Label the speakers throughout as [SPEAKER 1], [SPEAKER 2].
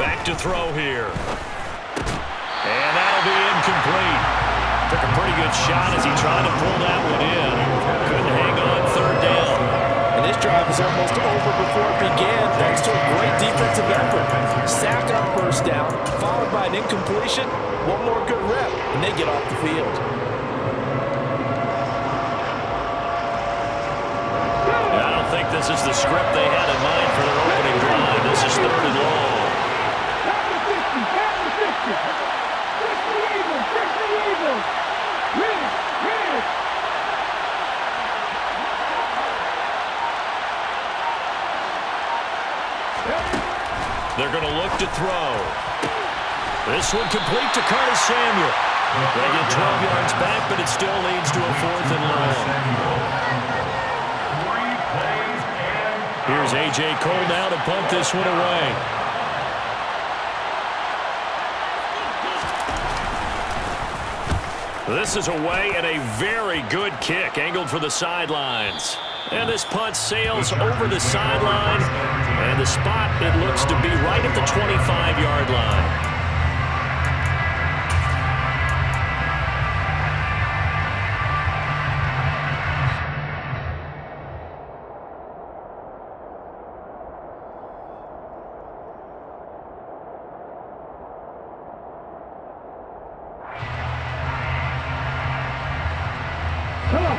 [SPEAKER 1] Back to throw here. And that'll be incomplete. Took a pretty good shot as he tried to pull that one in. Couldn't hang on third down.
[SPEAKER 2] And this drive is almost over before it began thanks to a great defensive effort. Sack on first down, followed by an incompletion. One more good rep, and they get off the field.
[SPEAKER 1] I don't think this is the script they had in mind for their opening drive. This is third and long. They're going to look to throw. This one complete to Curtis Samuel. They get 12 yards back, but it still leads to a fourth and long. Here's A.J. Cole now to punt this one away. This is away and a very good kick angled for the sidelines. And this punt sails over the sideline. And the spot, it looks to be right at the 25-yard line.
[SPEAKER 3] Come on.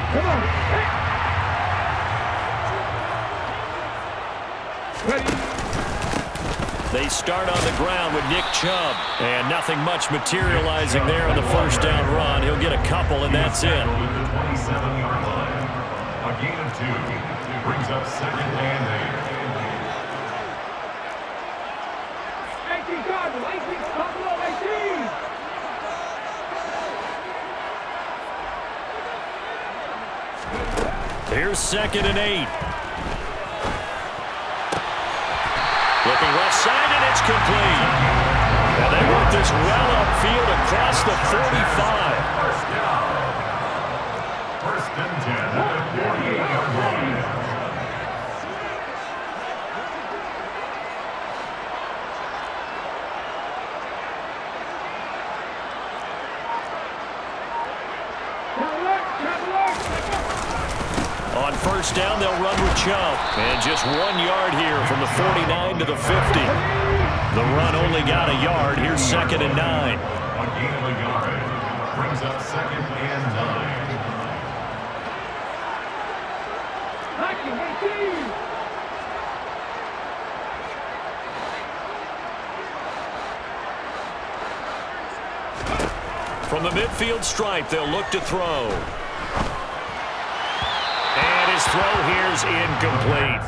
[SPEAKER 1] They start on the ground with Nick Chubb. And nothing much materializing there on the first down run. He'll get a couple, and that's it.
[SPEAKER 4] The 27-yard line. A gain of 2 brings up second and 8. 18 Cardinals, 18 Buffalo, 18.
[SPEAKER 1] Here's second and 8. Looking left side, and it's complete. And they work this well upfield across the 45.
[SPEAKER 4] First down. First and 10 at the 48-yard line.
[SPEAKER 1] On first down, they'll run with Chubb. And just 1 yard here from the 49 to the 50. The run only got a yard. Here's second and 9.
[SPEAKER 4] A gain of a yard brings up second and 9.
[SPEAKER 1] From the midfield stripe, they'll look to throw. And his throw here's incomplete.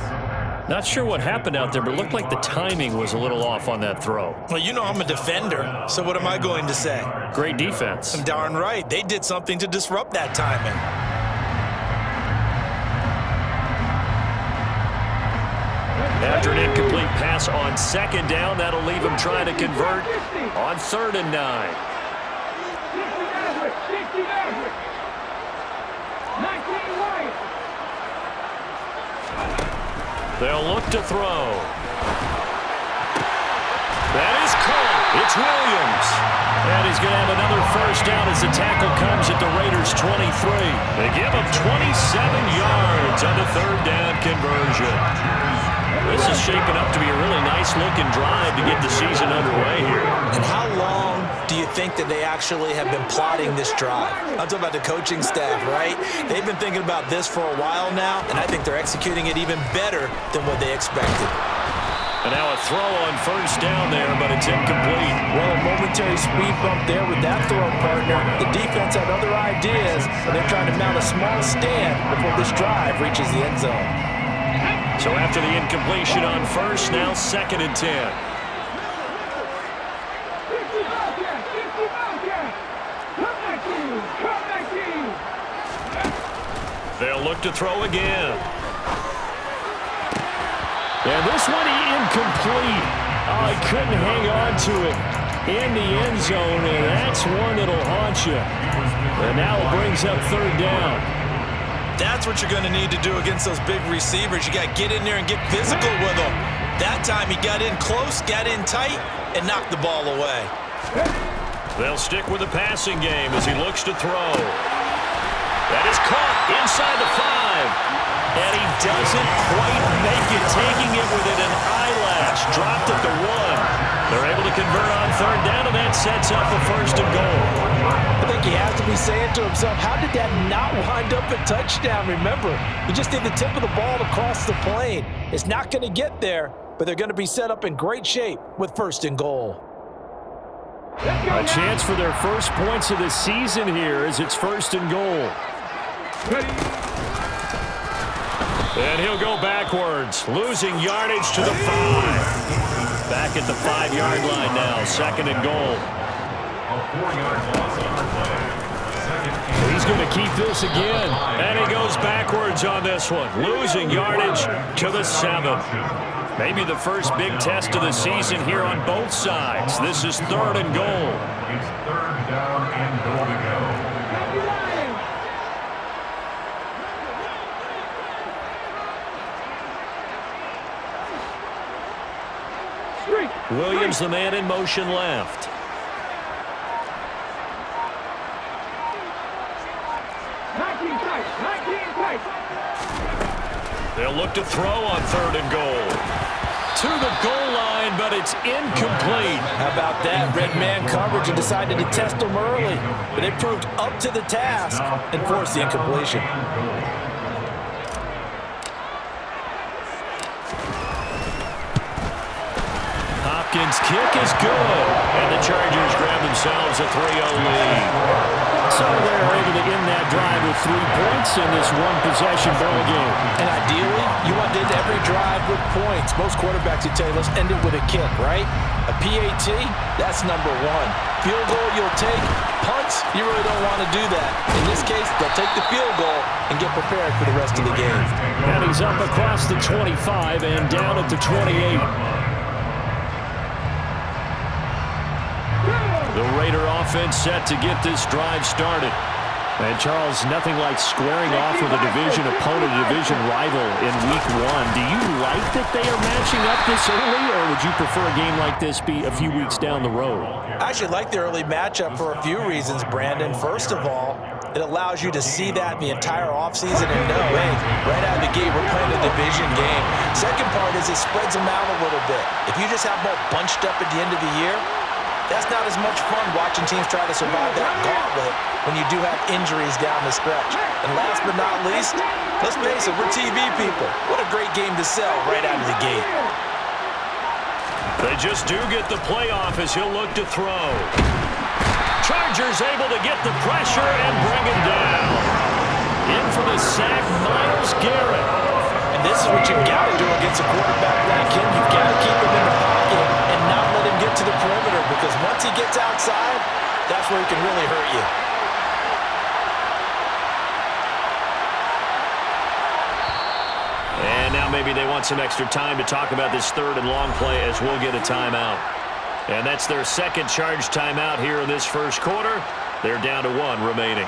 [SPEAKER 1] Not sure what happened out there, but it looked like the timing was a little off on that throw.
[SPEAKER 2] Well, you know I'm a defender, so what am I going to say?
[SPEAKER 1] Great defense.
[SPEAKER 2] I'm darn right. They did something to disrupt that timing.
[SPEAKER 1] After an incomplete pass on second down, that'll leave him trying to convert on third and 9. They'll look to throw. That is caught. It's Williams. And he's going to have another first down as the tackle comes at the Raiders' 23. They give him 27 yards on the third down conversion. This is shaping up to be a really nice-looking drive to get the season underway here.
[SPEAKER 2] And how long do you think that they actually have been plotting this drive? I'm talking about the coaching staff, right? They've been thinking about this for a while now, and I think they're executing it even better than what they expected.
[SPEAKER 1] And now a throw on first down there, but it's incomplete.
[SPEAKER 2] Well, a momentary speed bump there with that throw partner. The defense had other ideas, and they're trying to mount a small stand before this drive reaches the end zone.
[SPEAKER 1] So after the incompletion on first, now second and 10. They'll look to throw again. And this one incomplete. Oh, he couldn't hang on to it in the end zone, and that's one that'll haunt you. And now it brings up third down.
[SPEAKER 2] That's what you're going to need to do against those big receivers. You got to get in there and get physical with them. That time he got in close, got in tight, and knocked the ball away.
[SPEAKER 1] They'll stick with the passing game as he looks to throw. That is caught inside the 5. And he doesn't quite make it, taking it within an eyelash. Dropped at the 1. They're able to convert on third down, and that sets up a first and goal.
[SPEAKER 2] I think he has to be saying to himself, how did that not wind up a touchdown? Remember, he just did the tip of the ball across the plane. It's not going to get there, but they're going to be set up in great shape with first and goal.
[SPEAKER 1] A chance for their first points of the season here as it's first and goal. And he'll go backwards, losing yardage to the 5. Back at the 5-yard line now, second and goal.
[SPEAKER 4] A 4-yard loss on the play.
[SPEAKER 1] He's going to keep this again. And he goes backwards on this one, losing yardage to the 7. Maybe the first big test of the season here on both sides. This is third and goal.
[SPEAKER 4] It's third down and goal to go.
[SPEAKER 1] Williams, the man in motion left. They'll look to throw on third and goal. To the goal line, but it's incomplete.
[SPEAKER 2] How about that? Red man coverage and decided to test them early. But it proved up to the task and forced the incompletion.
[SPEAKER 1] Hopkins' kick is good, and the Chargers grab themselves a 3-0 lead. So they're able to end that drive with 3 points in this one-possession ball game.
[SPEAKER 2] And ideally, you want to end every drive with points. Most quarterbacks would tell you, let's end it with a kick, right? A PAT, that's number 1. Field goal you'll take. Punts, you really don't want to do that. In this case, they'll take the field goal and get prepared for the rest of the game.
[SPEAKER 1] And he's up across the 25 and down at the 28. The Raider offense set to get this drive started. And, Charles, nothing like squaring off with a division opponent, a division rival in Week 1. Do you like that they are matching up this early, or would you prefer a game like this be a few weeks down the road?
[SPEAKER 2] I actually like the early matchup for a few reasons, Brandon. First of all, it allows you to see that in the entire offseason and know, hey, right out of the gate, we're playing a division game. Second part is it spreads them out a little bit. If you just have them all bunched up at the end of the year, that's not as much fun watching teams try to survive that gauntlet when you do have injuries down the stretch. And last but not least, let's face it, we're TV people. What a great game to sell right out of the gate.
[SPEAKER 1] They just do get the playoff as he'll look to throw. Chargers able to get the pressure and bring him down. In for the sack, Myles Garrett.
[SPEAKER 2] And this is what you've got to do against a quarterback like him. You've got to keep him in the pocket and not let him get to the perimeter, because once he gets outside, that's where he can really hurt you.
[SPEAKER 1] And now maybe they want some extra time to talk about this third and long play as we'll get a timeout. And that's their second charge timeout here in this first quarter. They're down to 1 remaining.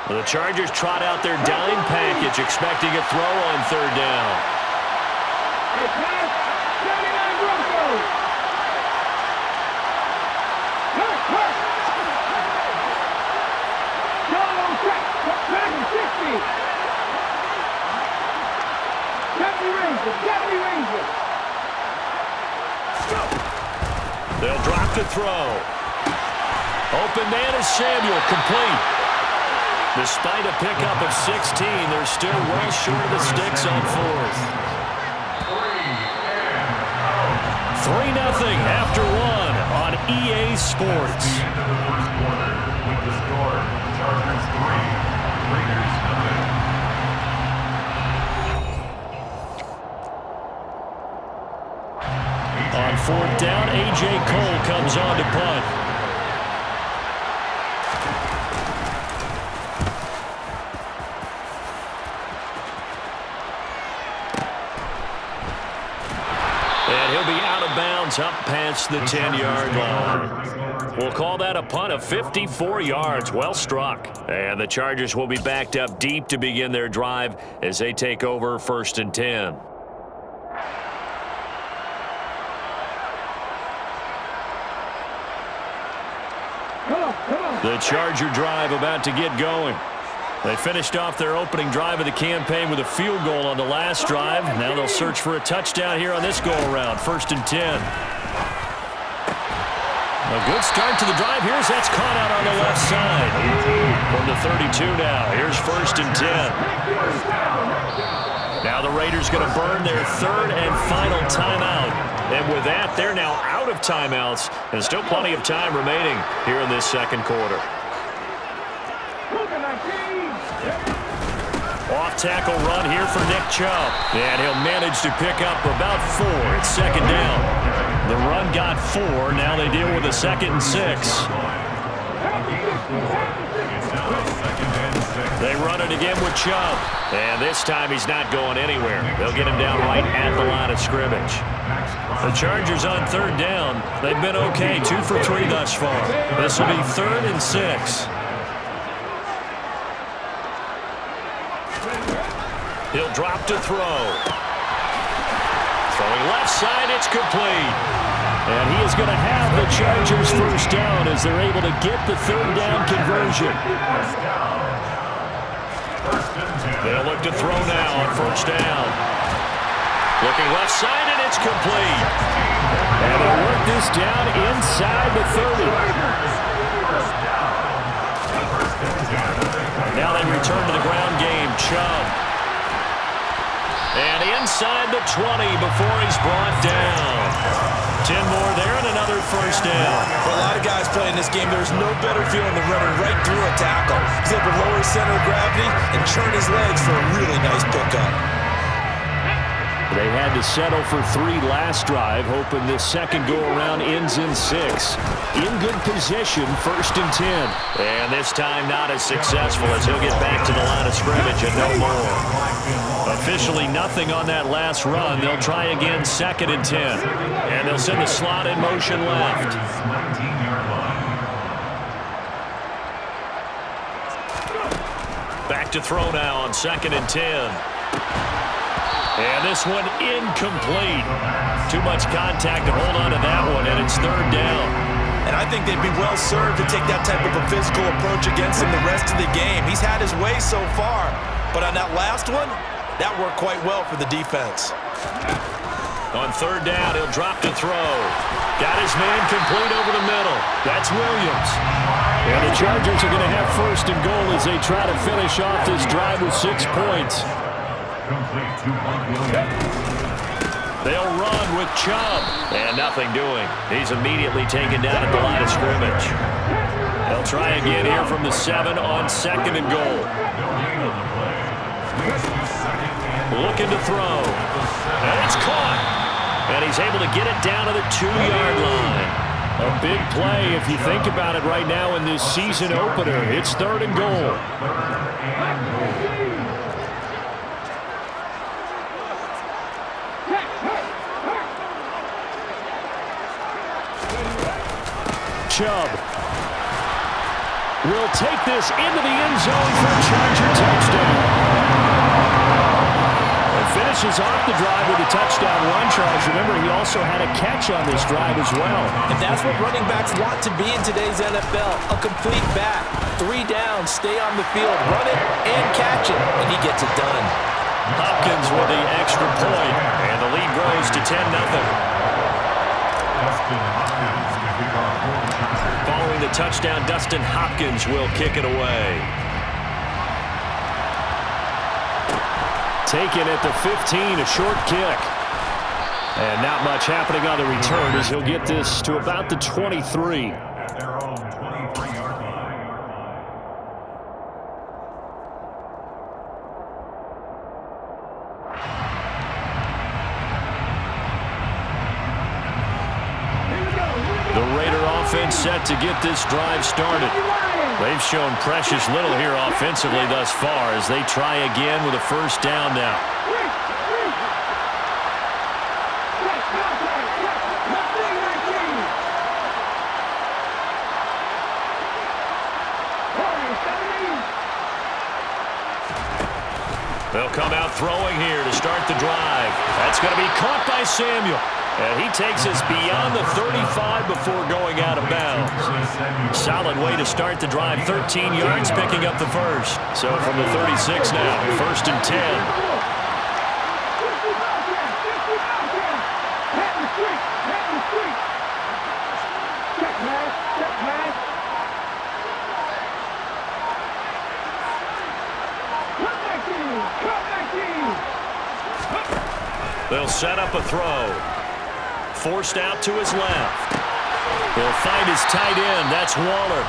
[SPEAKER 1] The Chargers trot out their dime package, expecting a throw on third down. They'll drop the throw. Open man is Samuel, complete. Despite a pickup of 16, they're still well short of the sticks on fourth. 3-0 after 1 on EA Sports. On fourth down, A.J. Cole comes on to punt. bounds up past the 10-yard line. We'll call that a punt of 54 yards. Well struck. And the Chargers will be backed up deep to begin their drive as they take over 1st and 10. The Charger drive about to get going. They finished off their opening drive of the campaign with a field goal on the last drive. Now they'll search for a touchdown here on this go-around. 1st and 10. A good start to the drive. Here's that's caught out on the left side. From the 32 now. Here's 1st and 10. Now the Raiders going to burn their 3rd and final timeout. And with that, they're now out of timeouts. And still plenty of time remaining here in this second quarter. Off-tackle run here for Nick Chubb. And he'll manage to pick up about 4. It's 2nd down. The run got 4. Now they deal with a 2nd and 6. They run it again with Chubb. And this time he's not going anywhere. They'll get him down right at the line of scrimmage. The Chargers on 3rd down. They've been okay. 2 for 3 thus far. This will be 3rd and 6. He'll drop to throw. Throwing left side, it's complete. And he is going to have the Chargers 1st down as they're able to get the 3rd down conversion. They'll look to throw now on 1st down. Looking left side, and it's complete. And they'll work this down inside the 30. Now they return to the ground game. Chubb. And inside the 20 before he's brought down. 10 more there and another 1st down.
[SPEAKER 2] For a lot of guys playing this game, there's no better feeling than running right through a tackle. He's able to lower his center of gravity and churn his legs for a really nice pickup.
[SPEAKER 1] They had to settle for 3 last drive, hoping this second go-around ends in 6. In good position, 1st and 10. And this time not as successful as he'll get back to the line of scrimmage and no more. Officially nothing on that last run. They'll try again 2nd and 10. And they'll send the slot in motion left. Back to throw now on 2nd and 10. And this one incomplete. Too much contact to hold on to that one, and it's 3rd down.
[SPEAKER 2] And I think they'd be well served to take that type of a physical approach against him the rest of the game. He's had his way so far, but on that last one, that worked quite well for the defense.
[SPEAKER 1] On 3rd down, he'll drop to throw. Got his man complete over the middle. That's Williams. And the Chargers are going to have 1st and goal as they try to finish off this drive with 6 points. They'll run with Chubb. And nothing doing. He's immediately taken down at the line of scrimmage. They'll try again here from the 7 on 2nd and goal. Looking to throw. And it's caught. And he's able to get it down to the 2-yard line. A big play if you think about it right now in this season opener. It's 3rd and goal. Chubb will take this into the end zone for a Charger touchdown. And finishes off the drive with a touchdown run, Charles. Remember, he also had a catch on this drive as well.
[SPEAKER 2] And that's what running backs want to be in today's NFL. A complete back. 3 down, stay on the field, run it, and catch it. And he gets it done.
[SPEAKER 1] Hopkins with the extra point, and the lead grows to 10-0. Following the touchdown, Dustin Hopkins will kick it away. Taken at the 15, a short kick. And not much happening on the return as he'll get this to about the 23.
[SPEAKER 4] At their own 23-yard line.
[SPEAKER 1] The Raider offense set to get this drive started. They've shown precious little here offensively thus far as they try again with a 1st down now. They'll come out throwing here to start the drive. That's going to be caught by Samuel. And he takes us beyond the 35 before going out of bounds. Solid way to start the drive. 13 yards, picking up the first. So from the 36 now, 1st and 10. They'll set up a throw. Forced out to his left. He'll find his tight end. That's Waller.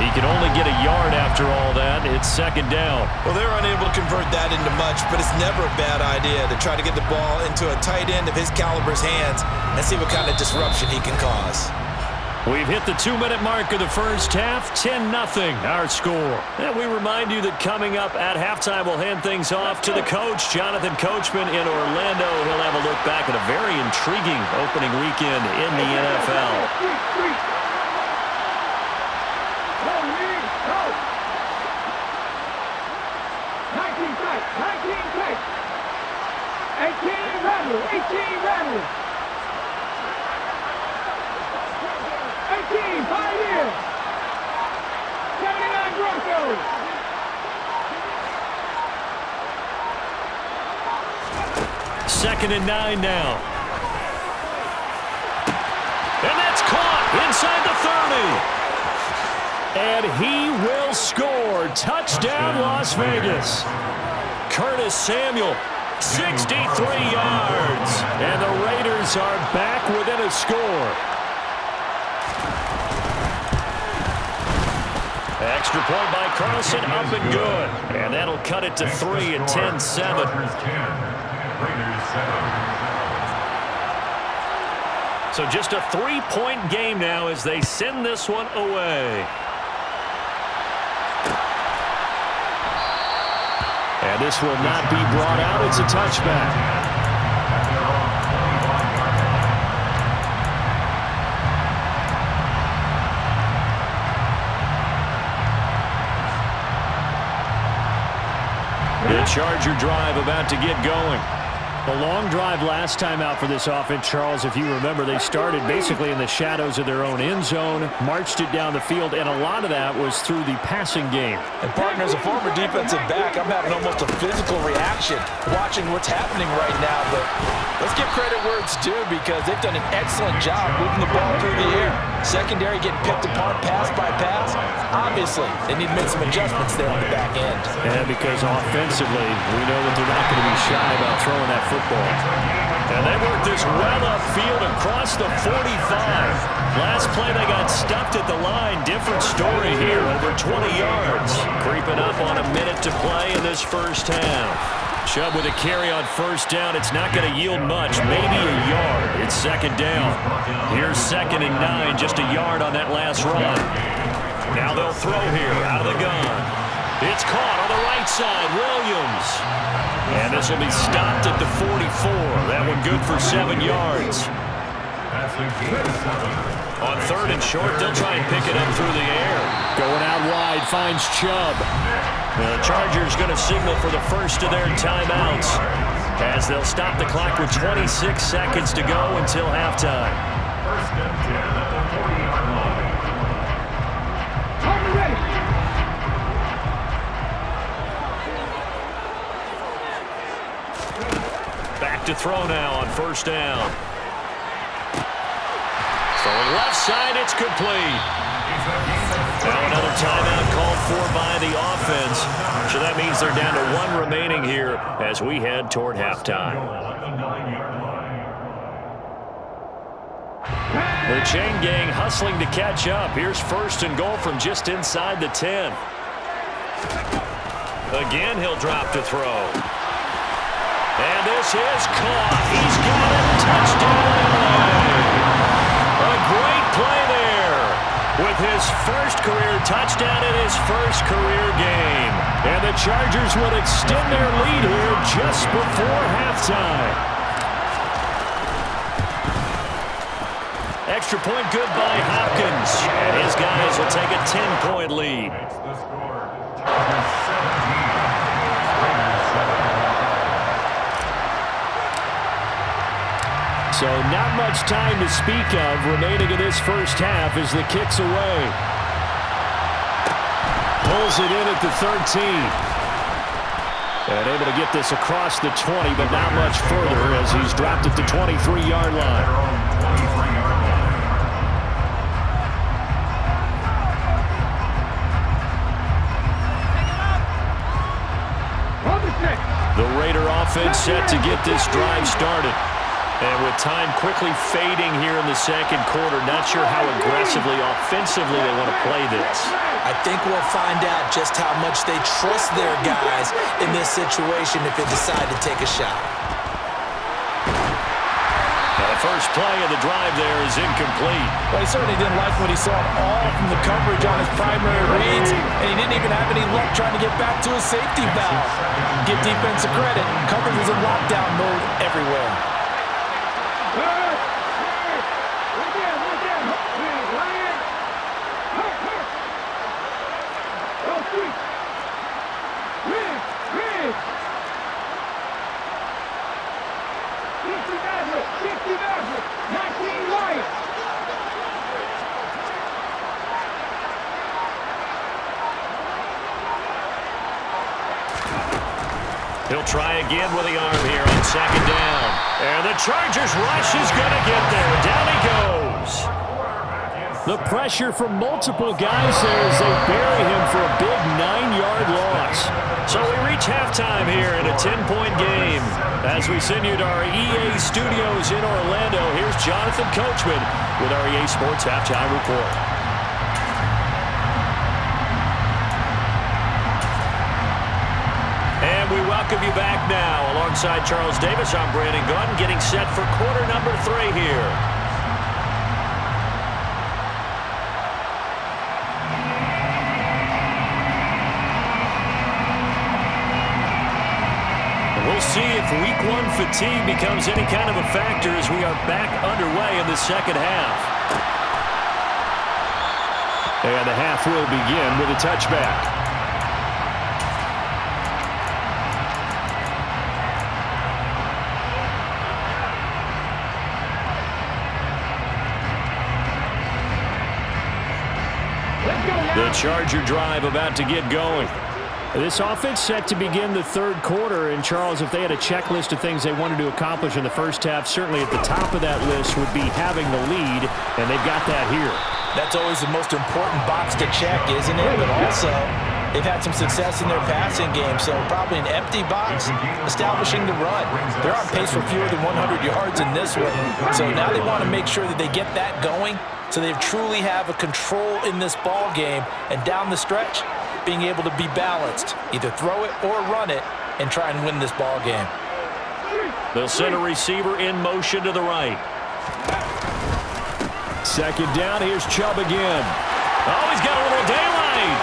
[SPEAKER 1] He can only get a yard after all that. It's 2nd down.
[SPEAKER 2] Well, they're unable to convert that into much, but it's never a bad idea to try to get the ball into a tight end of his caliber's hands and see what kind of disruption he can cause.
[SPEAKER 1] We've hit the 2-minute mark of the first half. 10-0 our score. And we remind you that coming up at halftime, we'll hand things off to the coach, Jonathan Coachman in Orlando. He'll have a look back at a very intriguing opening weekend in the NFL.
[SPEAKER 3] Pioneer! 79 Broncos!
[SPEAKER 1] Second and 9 now. And that's caught inside the 30. And he will score. Touchdown, Las Vegas. Curtis Samuel, 63 yards. And the Raiders are back within a score. Extra point by Carlson, up and good. And that'll cut it to 3 at 10-7. So just a 3-point game now as they send this one away. And this will not be brought out. It's a touchback. The Charger drive about to get going. A long drive last time out for this offense, Charles. If you remember, they started basically in the shadows of their own end zone, marched it down the field, and a lot of that was through the passing game.
[SPEAKER 2] And, partner, as a former defensive back, I'm having almost a physical reaction watching what's happening right now. But let's give credit where it's due because they've done an excellent job moving the ball through the air. Secondary getting picked apart pass by pass. Obviously, they need to make some adjustments there on the back end.
[SPEAKER 1] And because offensively, we know that they're not going to be shy about throwing that football. And they work this well upfield across the 45. Last play, they got stuffed at the line. Different story here, over 20 yards. Creeping up on a minute to play in this first half. Chubb with a carry on first down. It's not going to yield much, maybe a yard. It's 2nd down. Here's 2nd and 9, just a yard on that last run. Now they'll throw here out of the gun. It's caught on the right side, Williams. And this will be stopped at the 44. That one good for 7 yards. On 3rd and short, they'll try and pick it up through the air. Going out wide, finds Chubb. The Chargers going to signal for the first of their timeouts as they'll stop the clock with 26 seconds to go until halftime.
[SPEAKER 4] 1st and 10 at the 40-yard line.
[SPEAKER 1] Back to throw now on 1st down. Throwing left side, it's complete. Now another timeout called for by the offense. So that means they're down to 1 remaining here as we head toward halftime. The chain gang hustling to catch up. Here's 1st and goal from just inside the 10. Again, he'll drop to throw. And this is caught. He's got it. Touchdown. A great play there with his first career touchdown in his first career game. And the Chargers will extend their lead here just before halftime. Extra point good by Hopkins. And his guys will take a 10-point lead.
[SPEAKER 4] Makes the score. Chargers 17. Raiders 7.
[SPEAKER 1] So not much time to speak of remaining in this first half as the kick's away. Pulls it in at the 13. And able to get this across the 20, but not much further as he's dropped it to 23-yard line. The Raider offense set to get this drive started. And with time quickly fading here in the second quarter, not sure how aggressively, offensively they want to play this.
[SPEAKER 2] I think we'll find out just how much they trust their guys in this situation if they decide to take a shot.
[SPEAKER 1] The first play of the drive there is incomplete.
[SPEAKER 2] Well, he certainly didn't like what he saw at all from the coverage on his primary reads, and he didn't even have any luck trying to get back to his safety valve. Give defensive credit. Coverage was in lockdown mode everywhere.
[SPEAKER 1] He'll try again with the arm here on second down. And the Chargers rush is going to get there. Down he goes. The pressure from multiple guys there as they bury him for a big 9-yard loss. So we reach halftime here in a 10-point game. As we send you to our EA studios in Orlando, here's Jonathan Coachman with our EA Sports Halftime Report. And we welcome you back now. Alongside Charles Davis, I'm Brandon Gunn, getting set for quarter number 3 here. We'll see if week 1 fatigue becomes any kind of a factor as we are back underway in the second half. And the half will begin with a touchback. The Charger drive about to get going. This offense set to begin the third quarter. And, Charles, if they had a checklist of things they wanted to accomplish in the first half, certainly at the top of that list would be having the lead, and they've got that here.
[SPEAKER 2] That's always the most important box to check, isn't it? But also, they've had some success in their passing game, so probably an empty box, establishing the run. They're on pace for fewer than 100 yards in this one. So now they want to make sure that they get that going so they truly have a control in this ball game, and down the stretch, being able to be balanced, either throw it or run it, and try and win this ball game.
[SPEAKER 1] They'll send a receiver in motion to the right. Second down, here's Chubb again. Oh, he's got a little daylight.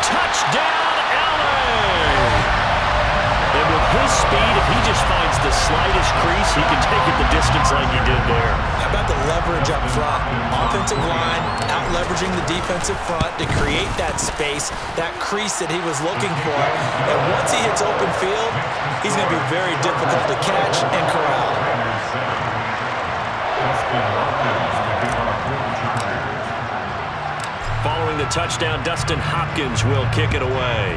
[SPEAKER 1] Touchdown, Allen! And with his speed, if he just finds the slightest crease, he can take it the distance like he did there.
[SPEAKER 2] How about the leverage up front? Offensive line out-leveraging the defensive front to create that space, that crease that he was looking for. And once he hits open field, he's going to be very difficult to catch and corral.
[SPEAKER 1] Following the touchdown, Dustin Hopkins will kick it away.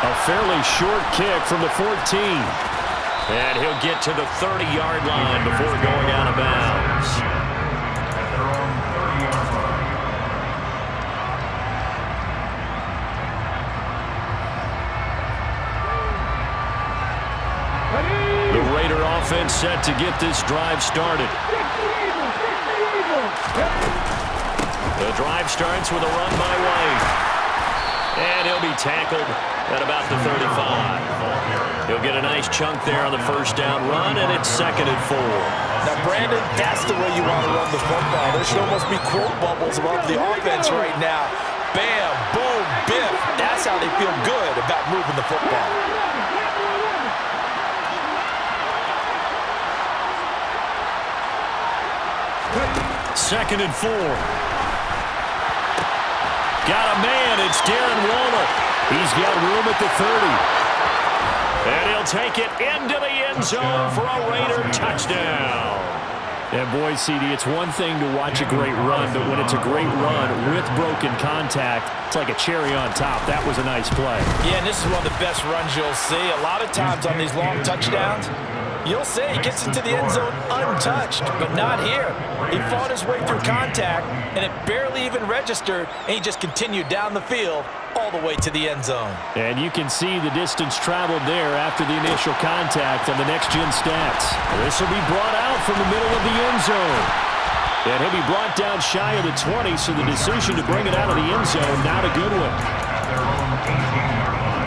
[SPEAKER 1] A fairly short kick from the 14. And he'll get to the 30-yard line before going out of bounds. The Raider offense set to get this drive started. The drive starts with a run by White. And he'll be tackled at about the 35. He'll get a nice chunk there on the first down run, and it's 2nd and 4.
[SPEAKER 2] Now, Brandon, that's the way you want to run the football. There should almost be quote bubbles above the offense right now. Bam, boom, biff. That's how they feel good about moving the football.
[SPEAKER 1] Second and 4. Got a man. It's Darren Waller. He's got room at the 30. And he'll take it into the end zone for a Raider touchdown. And boy, CD, it's one thing to watch a great run, but when it's a great run with broken contact, it's like a cherry on top. That was a nice play.
[SPEAKER 2] Yeah, and this is one of the best runs you'll see. A lot of times on these long touchdowns, you'll see he gets into the end zone untouched, but not here. He fought his way through contact, and it barely even registered, and he just continued down the field all the way to the end zone.
[SPEAKER 1] And you can see the distance traveled there after the initial contact on the next-gen stats. This will be brought out from the middle of the end zone. And he'll be brought down shy of the 20, so the decision to bring it out of the end zone, not a good one.
[SPEAKER 4] At their own 18-yard line.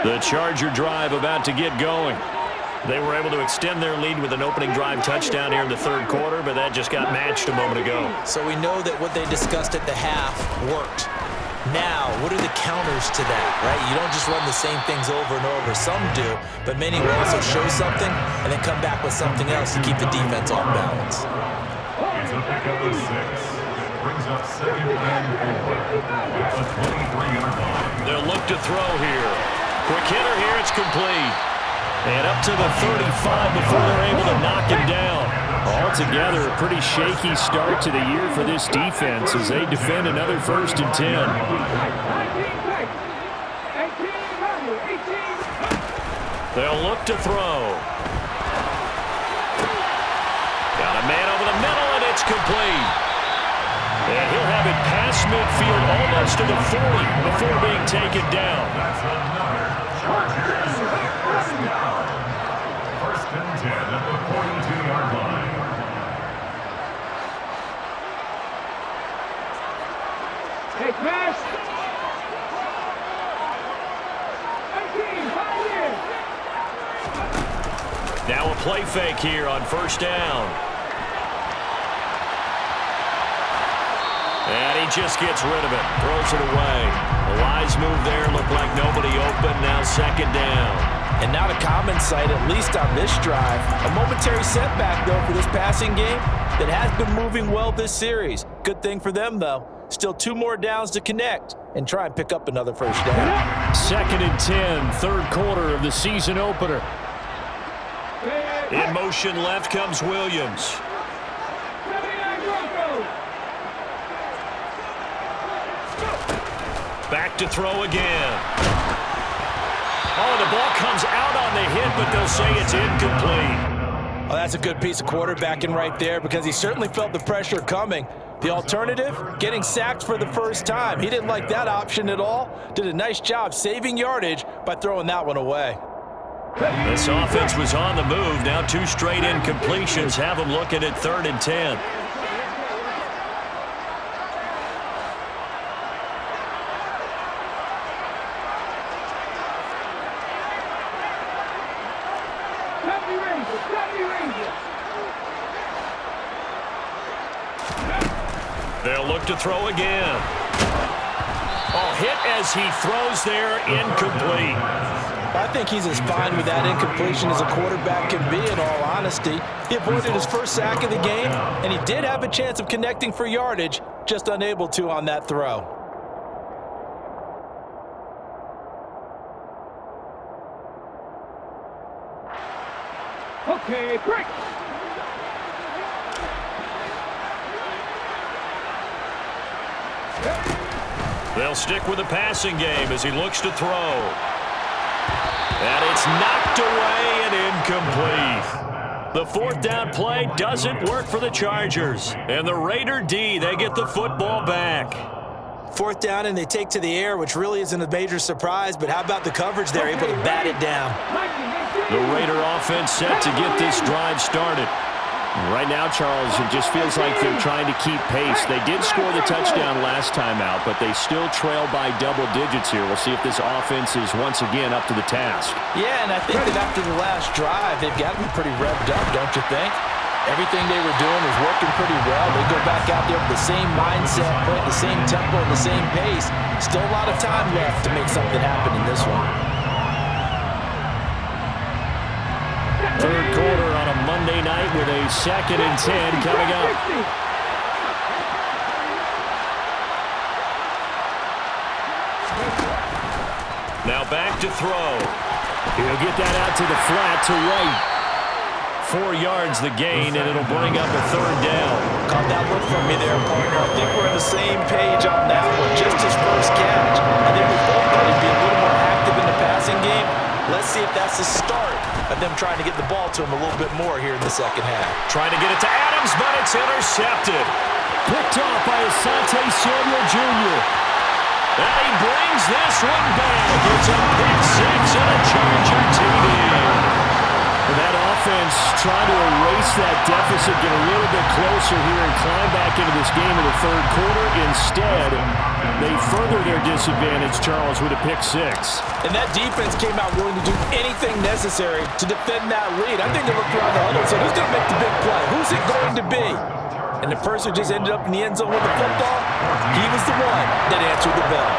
[SPEAKER 1] The Charger drive about to get going. They were able to extend their lead with an opening drive touchdown here in the third quarter, but that just got matched a moment ago.
[SPEAKER 2] So we know that what they discussed at the half worked. Now, what are the counters to that, right? You don't just run the same things over and over. Some do, but many will also show something and then come back with something else to keep the defense off balance.
[SPEAKER 4] It's a pickup of 6. Brings up 2nd and 4. At the 23-yard line.
[SPEAKER 1] They'll look to throw here. Quick hitter here, it's complete. And up to the 35 before they're able to knock him down. Altogether, a pretty shaky start to the year for this defense as they defend another 1st and 10. They'll look to throw. Got a man over the middle, and it's complete. And he'll have it past midfield almost to the 40 before being taken down.
[SPEAKER 4] That's another Chargers first down. 1st and 10 at the 42-yard line.
[SPEAKER 3] Take pass. 18, 5 years.
[SPEAKER 1] Now a play fake here on 1st down. And he just gets rid of it, throws it away. The wise move there, looked like nobody open, now 2nd down.
[SPEAKER 2] And not a common sight, at least on this drive. A momentary setback, though, for this passing game that has been moving well this series. Good thing for them, though. Still 2 more downs to connect and try and pick up another 1st down.
[SPEAKER 1] 2nd and 10, third quarter of the season opener. In motion left comes Williams. Back to throw again. Oh, the ball comes out on the hit, but they'll say it's incomplete.
[SPEAKER 2] Well, that's a good piece of quarterbacking right there because he certainly felt the pressure coming. The alternative, getting sacked for the first time. He didn't like that option at all. Did a nice job saving yardage by throwing that one away.
[SPEAKER 1] This offense was on the move. Now 2 straight incompletions have them looking at 3rd and 10. They'll look to throw again. Oh, hit as he throws there, incomplete.
[SPEAKER 2] I think he's as fine with that incompletion as a quarterback can be, in all honesty. He avoided his first sack of the game, and he did have a chance of connecting for yardage, just unable to on that throw.
[SPEAKER 3] Okay, break.
[SPEAKER 1] They'll stick with the passing game as he looks to throw. And it's knocked away and incomplete. The 4th down play doesn't work for the Chargers. And the Raider D, they get the football back.
[SPEAKER 2] 4th down and they take to the air, which really isn't a major surprise, but how about the coverage? They're able to bat it down.
[SPEAKER 1] The Raider offense set to get this drive started. Right now, Charles, it just feels like they're trying to keep pace. They did score the touchdown last time out, but they still trail by double digits here. We'll see if this offense is once again up to the task.
[SPEAKER 2] Yeah, and I think that after the last drive, they've got to be pretty revved up, don't you think? Everything they were doing was working pretty well. They go back out there with the same mindset, playing the same tempo and the same pace. Still a lot of time left to make something happen in this one.
[SPEAKER 1] Third quarter on a Monday night with a 2nd and 10 coming up. Now back to throw. He'll get that out to the flat to right. 4 yards the gain, and it'll bring up a 3rd down.
[SPEAKER 2] Caught that look from me there, partner. I think we're on the same page on that one. Just his first catch. I think we both thought he'd be a little more active in the passing game. Let's see if that's the start of them trying to get the ball to him a little bit more here in the second half.
[SPEAKER 1] Trying to get it to Adams, but it's intercepted. Picked off by Asante Samuel Jr. And he brings this one back. It's a pick 6 and a Charger TD. That offense trying to erase that deficit, get a little bit closer here and climb back into this game in the third quarter. Instead, they further their disadvantage, Charles, with a pick 6.
[SPEAKER 2] And that defense came out willing to do anything necessary to defend that lead. I think they looked around the huddle and said, who's going to make the big play? Who's it going to be? And the person who just ended up in the end zone with the football, he was the one that answered the bell.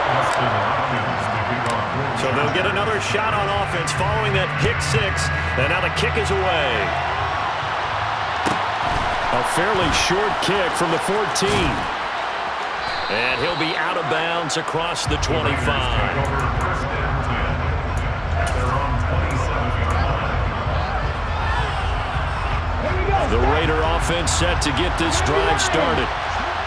[SPEAKER 1] So they'll get another shot on offense following that pick 6, and now the kick is away. A fairly short kick from the 14. And he'll be out of bounds across the 25. The Raider offense set to get this drive started.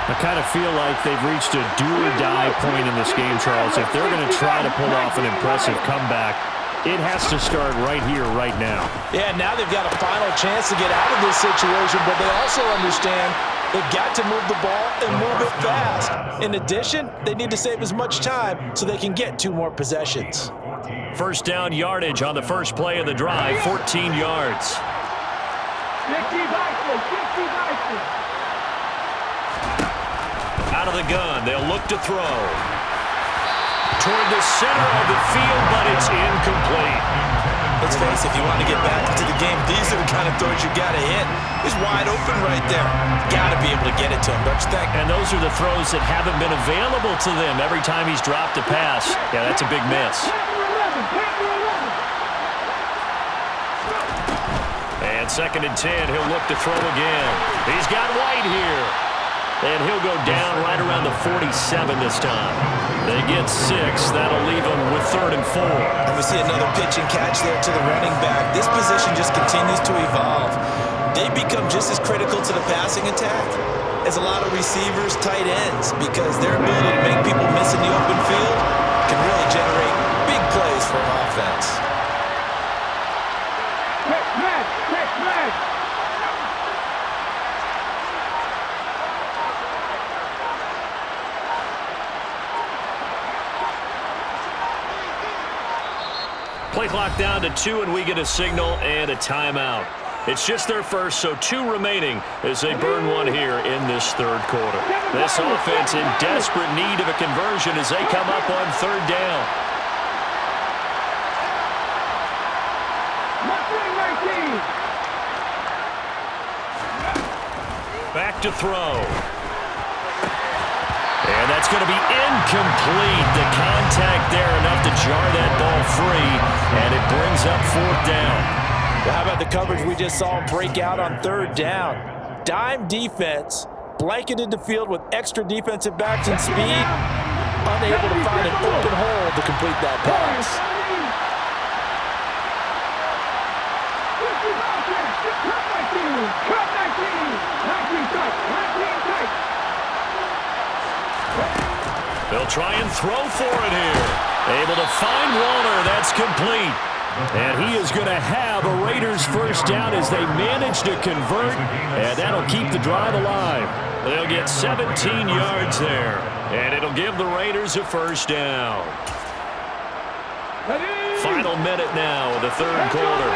[SPEAKER 1] I kind of feel like they've reached a do-or-die point in this game, Charles. If they're going to try to pull off an impressive comeback, it has to start right here, right now.
[SPEAKER 2] Yeah, now they've got a final chance to get out of this situation, but they also understand they've got to move the ball and move it fast. In addition, they need to save as much time so they can get 2 more possessions.
[SPEAKER 1] First down yardage on the first play of the drive, 14 yards. Out of the gun, they'll look to throw. Toward the center of the field, but it's incomplete.
[SPEAKER 2] Let's face it, if you want to get back into the game, these are the kind of throws you got to hit. He's wide open right there. Got to be able to get it to him, don't you think?
[SPEAKER 1] And those are the throws that haven't been available to them every time he's dropped a pass. Yeah, that's a big miss. And 2nd and 10, he'll look to throw again. He's got White here. And he'll go down right around the 47 this time. They get 6. That'll leave them with 3rd and 4.
[SPEAKER 2] And we see another pitch and catch there to the running back. This position just continues to evolve. They become just as critical to the passing attack as a lot of receivers, tight ends, because their ability to make people miss in the open field can really generate big plays for an offense.
[SPEAKER 3] Quick match, quick match.
[SPEAKER 1] Play clock down to 2, and we get a signal and a timeout. It's just their first, so 2 remaining as they burn one here in this third quarter. This offense in desperate need of a conversion as they come up on 3rd down. Back to throw. And that's going to be incomplete. The contact there enough to jar that ball free, and it brings up 4th down.
[SPEAKER 2] Well, how about the coverage we just saw him break out on 3rd down? Dime defense, blanketed the field with extra defensive backs and speed, unable to find an open hole to complete that pass.
[SPEAKER 1] They'll try and throw for it here. Able to find Waller. That's complete. And he is going to have a Raiders first down as they manage to convert, and that'll keep the drive alive. They'll get 17 yards there, and it'll give the Raiders a first down. Final minute now of the third quarter.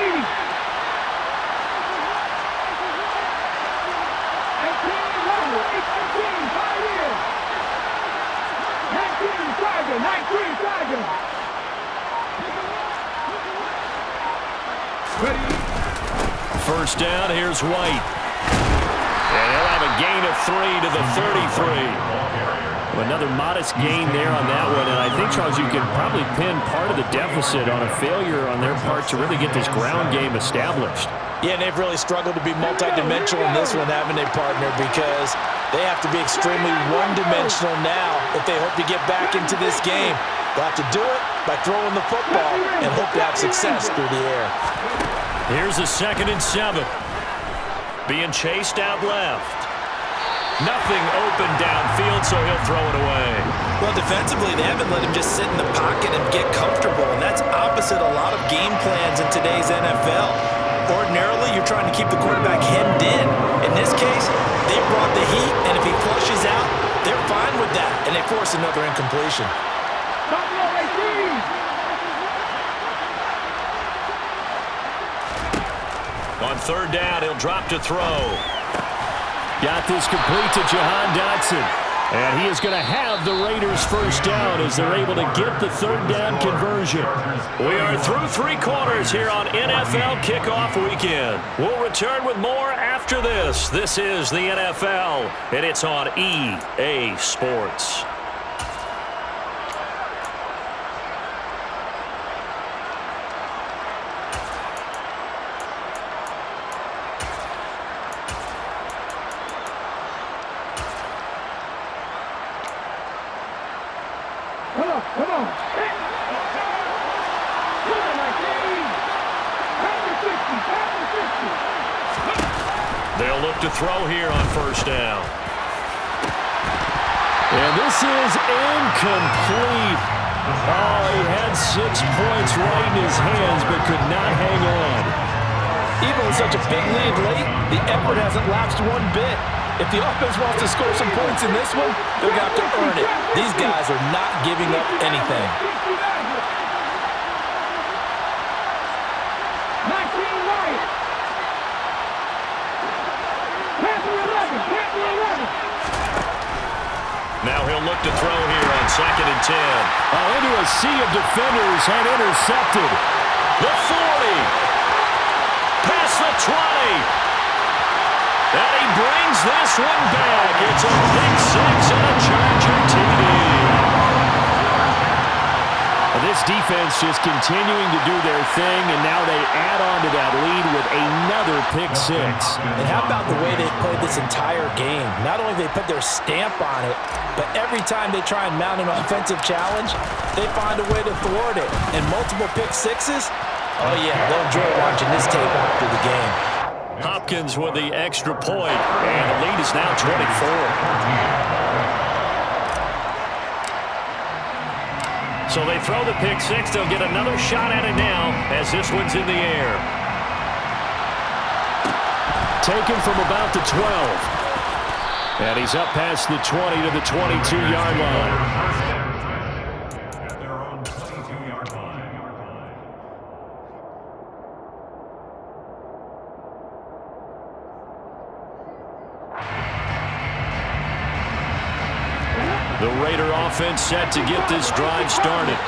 [SPEAKER 1] first down. Here's White. And he'll have a gain of 3 to the 33.
[SPEAKER 5] Another modest gain there on that one, and I think, Charles, you can probably pin part of the deficit on a failure on their part to really get this ground game established.
[SPEAKER 2] Yeah, and they've really struggled to be multidimensional in this one, haven't they, partner? Because they have to be extremely one-dimensional now if they hope to get back into this game. They'll have to do it by throwing the football and hope to have success through the air.
[SPEAKER 1] Here's a 2nd and 7. Being chased out left. Nothing open downfield, so he'll throw it away.
[SPEAKER 2] Well, defensively, they haven't let him just sit in the pocket and get comfortable, and that's opposite a lot of game plans in today's NFL. Ordinarily, you're trying to keep the quarterback hemmed in. In this case, they brought the heat, and if he flushes out, they're fine with that, and they force another incompletion.
[SPEAKER 1] On 3rd down, he'll drop to throw.
[SPEAKER 5] Got this complete to Jahan Dotson. And he is going to have the Raiders first down as they're able to get the 3rd down conversion.
[SPEAKER 1] We are through 3 quarters here on NFL Kickoff Weekend. We'll return with more after this. This is the NFL, and it's on EA Sports.
[SPEAKER 3] Come on.
[SPEAKER 1] They'll look to throw here on 1st down.
[SPEAKER 5] And this is incomplete. Oh, he had 6 points right in his hands, but could not hang on.
[SPEAKER 2] Even with such a big lead late, the effort hasn't lapsed one bit. If the offense wants to score some points in this one, they're going to have to earn it. These guys are not giving up anything.
[SPEAKER 1] Now he'll look to throw here on 2nd and 10.
[SPEAKER 5] Into a sea of defenders and intercepted.
[SPEAKER 1] The 40. Past the 20. And he brings this one back. It's a pick 6 and a Charger TD.
[SPEAKER 5] This defense just continuing to do their thing, and now they add on to that lead with another pick 6.
[SPEAKER 2] And how about the way they've played this entire game? Not only they put their stamp on it, but every time they try and mount an offensive challenge, they find a way to thwart it. And multiple pick 6s, oh yeah, they'll enjoy watching this tape after the game.
[SPEAKER 1] Hopkins with the extra point, and the lead is now 24. So they throw the pick 6. They'll get another shot at it now as this one's in the air.
[SPEAKER 5] Taken from about the 12. And he's up past the 20 to the 22-yard line.
[SPEAKER 1] The Raider offense set to get this drive started.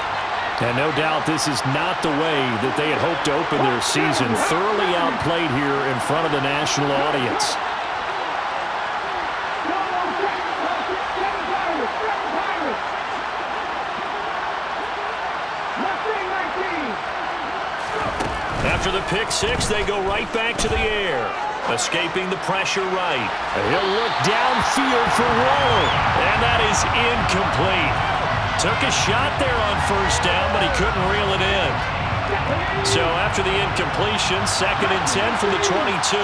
[SPEAKER 5] And no doubt this is not the way that they had hoped to open their season. Thoroughly outplayed here in front of the national audience.
[SPEAKER 1] After the pick 6, they go right back to the air. Escaping the pressure right.
[SPEAKER 5] And he'll look downfield for Waller.
[SPEAKER 1] And that is incomplete. Took a shot there on 1st down, but he couldn't reel it in. So after the incompletion, 2nd and 10 from the 22.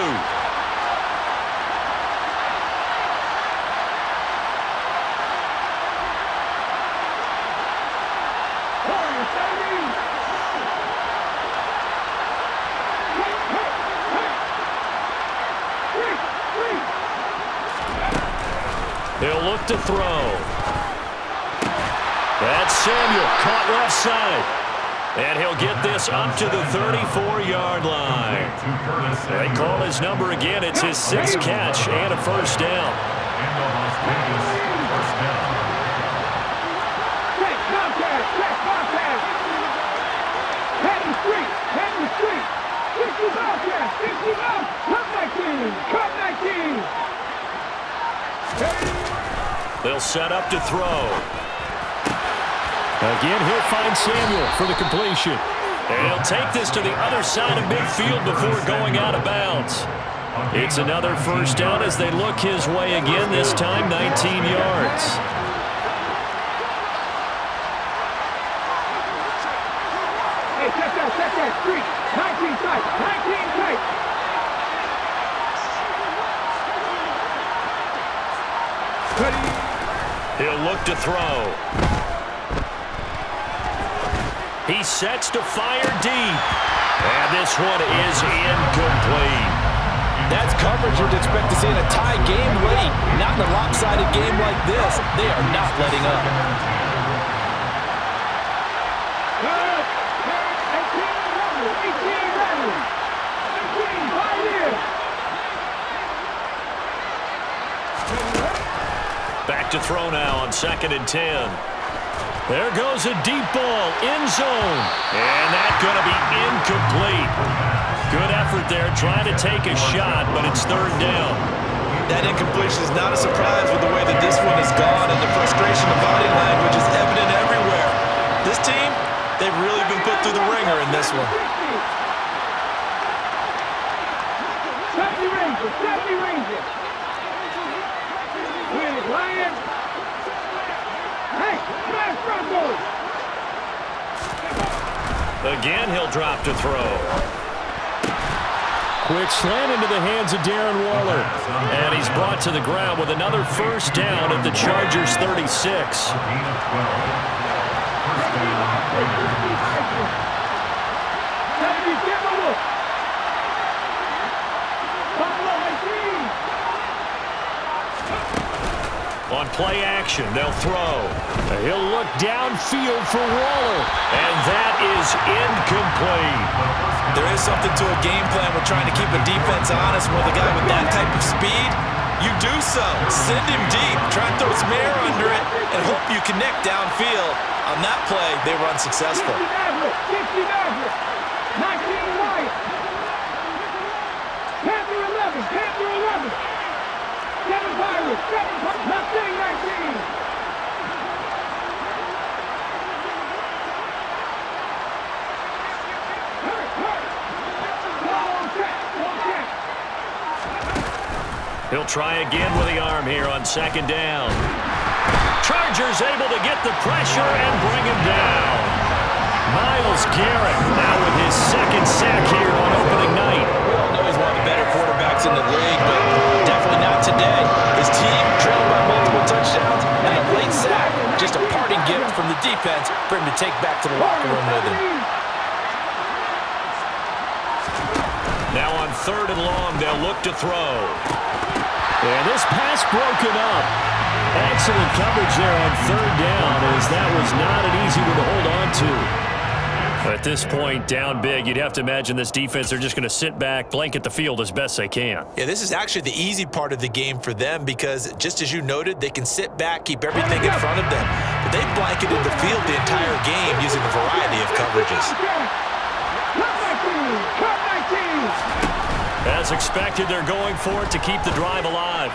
[SPEAKER 1] He'll look to throw. That's Samuel, caught left side. And he'll get this up to the 34-yard line. They call his number again. It's his 6th catch and a 1st down.
[SPEAKER 3] Head in the street. Head in the street. 50 miles, 50 miles.
[SPEAKER 1] They'll set up to throw.
[SPEAKER 5] Again, he'll find Samuel for the completion.
[SPEAKER 1] And he'll take this to the other side of midfield before going out of bounds. It's another first down as they look his way again, this time 19 yards.
[SPEAKER 3] Hey, check that, street. 19 tight, 19 tight.
[SPEAKER 1] He'll look to throw. He sets to fire deep. And this one is incomplete.
[SPEAKER 2] That's coverage you'd expect to see in a tie game late. Not in a lopsided game like this. They are not letting up.
[SPEAKER 1] Back to throw now on 2nd and 10. There goes a deep ball, end zone. And that's going to be incomplete. Good effort there, trying to take a shot, but it's 3rd down.
[SPEAKER 2] That incompletion is not a surprise with the way that this one has gone, and the frustration of body language is evident everywhere. This team, they've really been put through the ringer in this one.
[SPEAKER 3] Safety Ranger. Win it, Lion. Hey, smash Broncos.
[SPEAKER 1] Again, he'll drop to throw.
[SPEAKER 5] Quick slant into the hands of Darren Waller.
[SPEAKER 1] And he's brought to the ground with another first down at the Chargers 36. On play action, they'll throw.
[SPEAKER 5] He'll look downfield for Waller.
[SPEAKER 1] And that is incomplete.
[SPEAKER 2] There is something to a game plan with trying to keep a defense honest with a guy with that type of speed. You do so. Send him deep. Try and throw some air under it and hope you connect downfield. On that play, they were unsuccessful.
[SPEAKER 3] 60 Maverick. 19 Wyatt. Panther 11. Panther 11. 7 Pirates. 7 Pirates. Mustang 19.
[SPEAKER 1] He'll try again with the arm here on 2nd down. Chargers able to get the pressure and bring him down. Myles Garrett now with his 2nd sack here on opening night.
[SPEAKER 2] We all know he's one of the better quarterbacks in the league, but definitely not today. His team trailed by multiple touchdowns, and a late sack, just a parting gift from the defense for him to take back to the locker room with him.
[SPEAKER 1] Now on 3rd and long, they'll look to throw.
[SPEAKER 5] And this pass broken up. Excellent coverage there on 3rd down, as that was not an easy one to hold on to.
[SPEAKER 1] At this point, down big, you'd have to imagine this defense, they're just going to sit back, blanket the field as best they can.
[SPEAKER 2] Yeah, this is actually the easy part of the game for them because, just as you noted, they can sit back, keep everything in front of them. But they've blanketed the field the entire game using a variety of coverages.
[SPEAKER 1] As expected, they're going for it to keep the drive alive.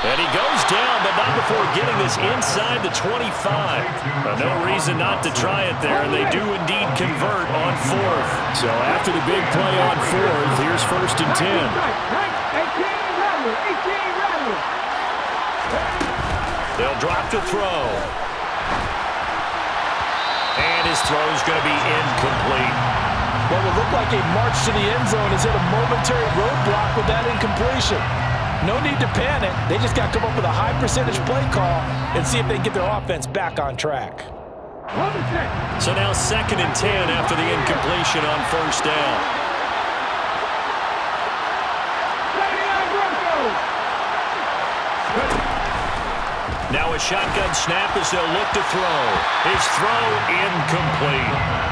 [SPEAKER 1] And he goes down, but not before getting this inside the 25. No reason not to try it there, and they do indeed convert on 4th.
[SPEAKER 5] So after the big play on 4th, here's 1st and 10.
[SPEAKER 1] They'll drop to throw. And his throw's going to be incomplete.
[SPEAKER 2] What will look like a march to the end zone is hit a momentary roadblock with that incompletion. No need to panic. They just got to come up with a high percentage play call and see if they can get their offense back on track.
[SPEAKER 1] So now 2nd and 10 after the incompletion on 1st down. Now a shotgun snap as they'll look to throw. His throw incomplete.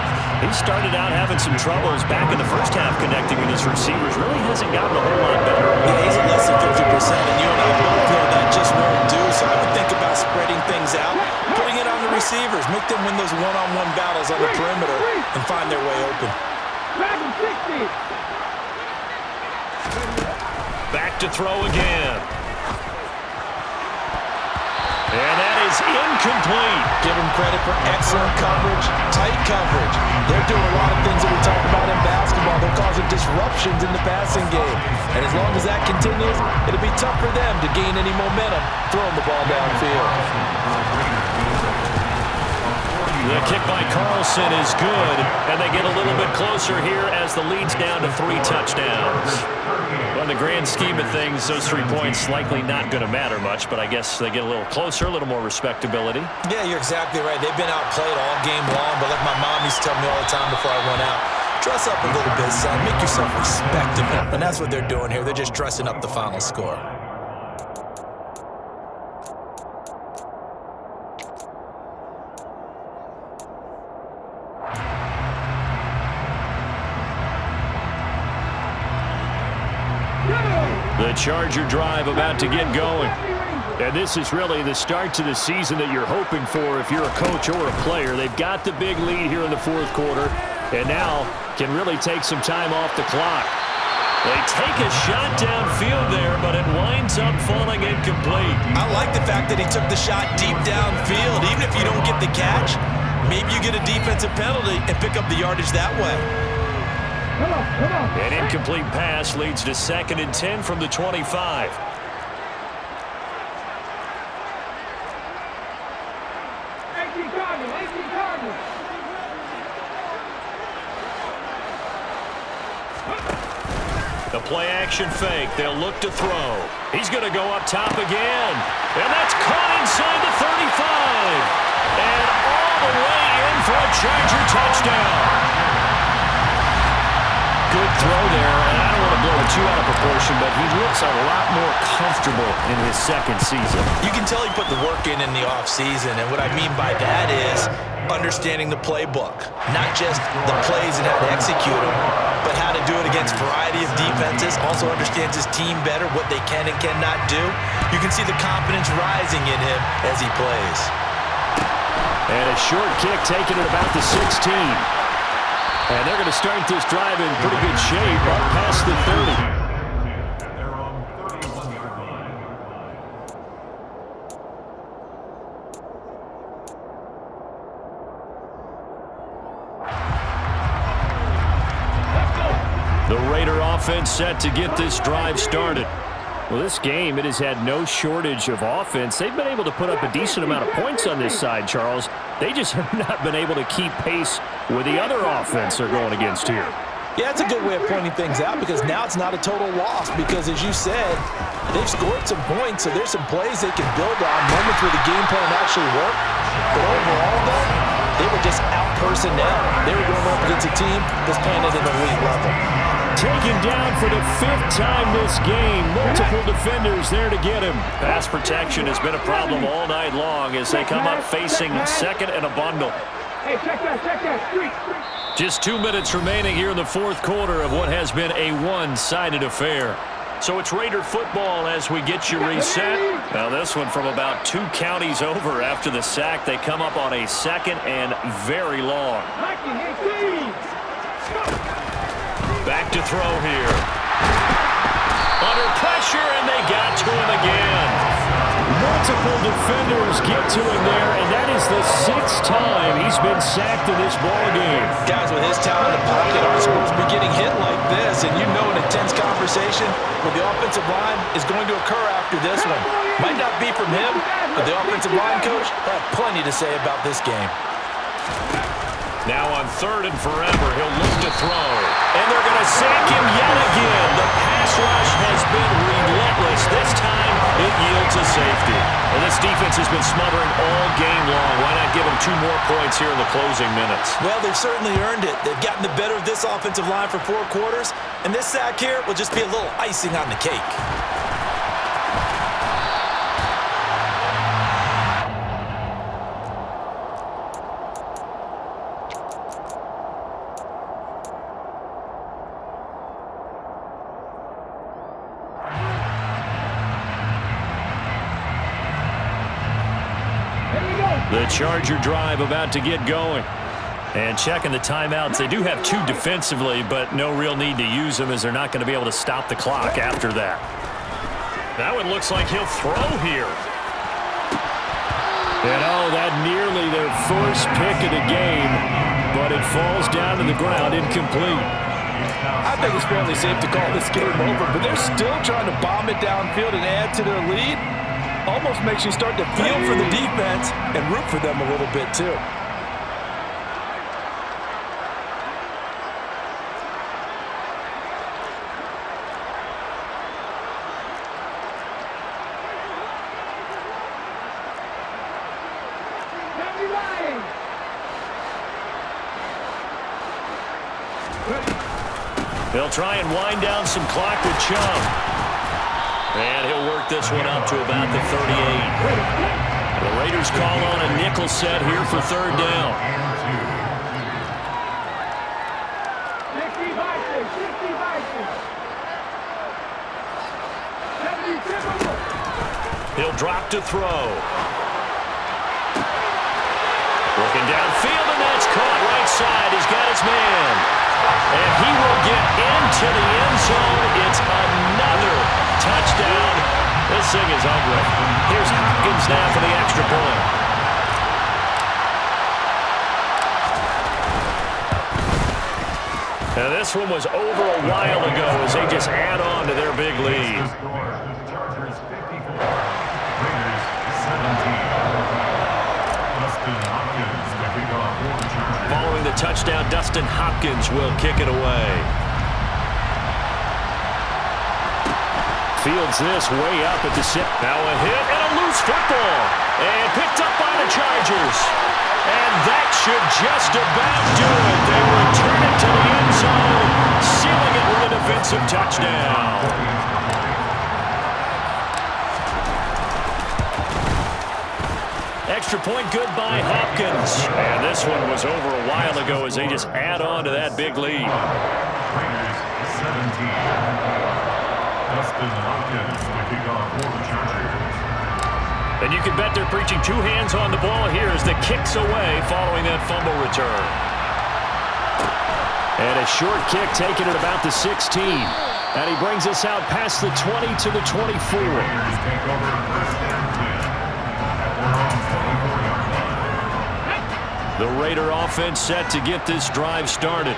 [SPEAKER 1] He started out having some troubles back in the first half connecting with his receivers. Really hasn't gotten a whole lot better.
[SPEAKER 2] Yeah, he's at less than 50%, and you and I both know that just won't do. So I would think about spreading things out, putting it on the receivers, make them win those one-on-one battles on the perimeter, and find their way open.
[SPEAKER 1] Back to throw again. is incomplete.
[SPEAKER 2] Give them credit for excellent coverage, tight coverage. They're doing a lot of things that we talk about in basketball. They're causing disruptions in the passing game. And as long as that continues, it'll be tough for them to gain any momentum throwing the ball downfield.
[SPEAKER 1] The kick by Carlson is good, and they get a little bit closer here as the lead's down to 3 touchdowns. Well, in the grand scheme of things, those 3 points likely not going to matter much, but I guess they get a little closer, a little more respectability.
[SPEAKER 2] Yeah, you're exactly right. They've been outplayed all game long, but like my mom used to tell me all the time before I went out, dress up a little bit, son. Make yourself respectable. And that's what they're doing here. They're just dressing up the final score.
[SPEAKER 1] The Charger drive about to get going. And this is really the start to the season that you're hoping for if you're a coach or a player. They've got the big lead here in the fourth quarter, and now can really take some time off the clock. They take a shot downfield there, but it winds up falling incomplete.
[SPEAKER 2] I like the fact that he took the shot deep downfield. Even if you don't get the catch, maybe you get a defensive penalty and pick up the yardage that way.
[SPEAKER 1] An incomplete pass leads to 2nd and 10 from the 25.
[SPEAKER 3] 18 targets.
[SPEAKER 1] The play action fake. They'll look to throw. He's going to go up top again. And that's caught inside the 35. And all the way in for a Charger touchdown. Good throw there, and I don't want to blow it too out of proportion, but he looks a lot more comfortable in his 2nd season.
[SPEAKER 2] You can tell he put the work in the offseason, and what I mean by that is understanding the playbook. Not just the plays and how to execute them, but how to do it against a variety of defenses. Also understands his team better, what they can and cannot do. You can see the confidence rising in him as he plays.
[SPEAKER 1] And a short kick taken at about the 16. And they're going to start this drive in pretty good shape up past the 30.
[SPEAKER 4] And they're on 31-yard line.
[SPEAKER 1] The Raider offense set to get this drive started. Well, this game, it has had no shortage of offense. They've been able to put up a decent amount of points on this side, Charles. They just have not been able to keep pace with the other offense they're going against here.
[SPEAKER 2] Yeah, that's a good way of pointing things out because now it's not a total loss because, as you said, they've scored some points, so there's some plays they can build on, moments where the game plan actually worked. But overall, though, they were just out-personnel. They were going up against a team that's playing at an elite level.
[SPEAKER 1] Taken down for the 5th time this game. Multiple defenders there to get him. Pass protection has been a problem all night long as they come up facing 2nd and a bundle.
[SPEAKER 3] Hey, check that. Street.
[SPEAKER 1] Just 2 minutes remaining here in the fourth quarter of what has been a one-sided affair. So it's Raider football as we get you reset. Now this one from about 2 counties over after the sack. They come up on a 2nd and very long. Back to throw here. Under pressure, and they got to him again. Multiple defenders get to him there, and that is the 6th time he's been sacked in this ballgame.
[SPEAKER 2] Guys with his talent in the pocket aren't supposed to be getting hit like this, and you know an intense conversation with the offensive line is going to occur after this one. Might not be from him, but the offensive line coach had plenty to say about this game.
[SPEAKER 1] Now on 3rd and forever, he'll look to throw. And they're going to sack him yet again. The pass rush has been relentless. This time, it yields a safety. And this defense has been smothering all game long. Why not give them 2 more points here in the closing minutes?
[SPEAKER 2] Well, they've certainly earned it. They've gotten the better of this offensive line for 4 quarters. And this sack here will just be a little icing on the cake.
[SPEAKER 1] The Charger drive about to get going. And checking the timeouts. They do have 2 defensively, but no real need to use them as they're not going to be able to stop the clock after that. That one looks like he'll throw here.
[SPEAKER 5] And that nearly their first pick of the game, but it falls down to the ground incomplete.
[SPEAKER 2] I think it's fairly safe to call this game over, but they're still trying to bomb it downfield and add to their lead. Almost makes you start to feel for the defense and root for them a little bit too.
[SPEAKER 5] They'll try and wind down some clock with Chubb. And he'll work this one up to about the 38. The Raiders call on a nickel set here for third down. He'll drop to throw. Looking downfield, and that's caught right side. He's got his man. And he will get into the end zone. It's another touchdown. This thing is ugly. Here's Hopkins now for the extra point. Now this one was over a while ago as they just add on to their big lead.
[SPEAKER 4] Chargers 54, Raiders 17. Dustin Hopkins to kick off for the Chargers.
[SPEAKER 5] Following the touchdown, Dustin Hopkins will kick it away. Fields this way up at the sit. Now a hit and a loose football. And picked up by the Chargers. And that should just about do it. They return it to the end zone, sealing it with a defensive touchdown. Extra point good by Hopkins. And this one was over a while ago as they just add on to that big lead.
[SPEAKER 4] Raiders 17. Dustin Hopkins to kick off for the Chargers.
[SPEAKER 5] And you can bet they're preaching two hands on the ball here as the kick's away following that fumble return. And a short kick taken at about the 16. And he brings us out past the 20 to the 24.
[SPEAKER 4] Raiders take over first and 10 at their own 24-yard line.
[SPEAKER 5] The Raider offense set to get this drive started.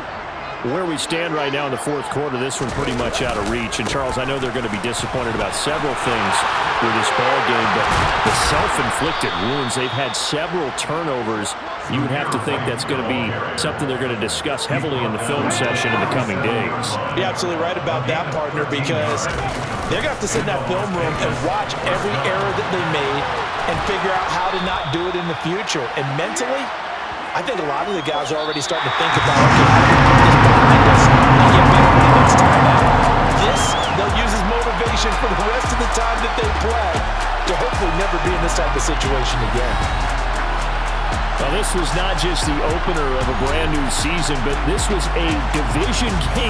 [SPEAKER 5] Where we stand right now in the fourth quarter, this one pretty much out of reach. And, Charles, I know they're going to be disappointed about several things with this ball game, but the self-inflicted wounds, they've had several turnovers. You would have to think that's going to be something they're going to discuss heavily in the film session in the coming days.
[SPEAKER 2] You're absolutely right about that, partner, because they're going to have to sit in that film room and watch every error that they made and figure out how to not do it in the future. And mentally, I think a lot of the guys are already starting to think about, okay, how do we put this behind us and get better for the next time out? This, they'll use as motivation for the rest of the time that they play to hopefully never be in this type of situation again.
[SPEAKER 5] Well, this was not just the opener of a brand new season, but this was a division game.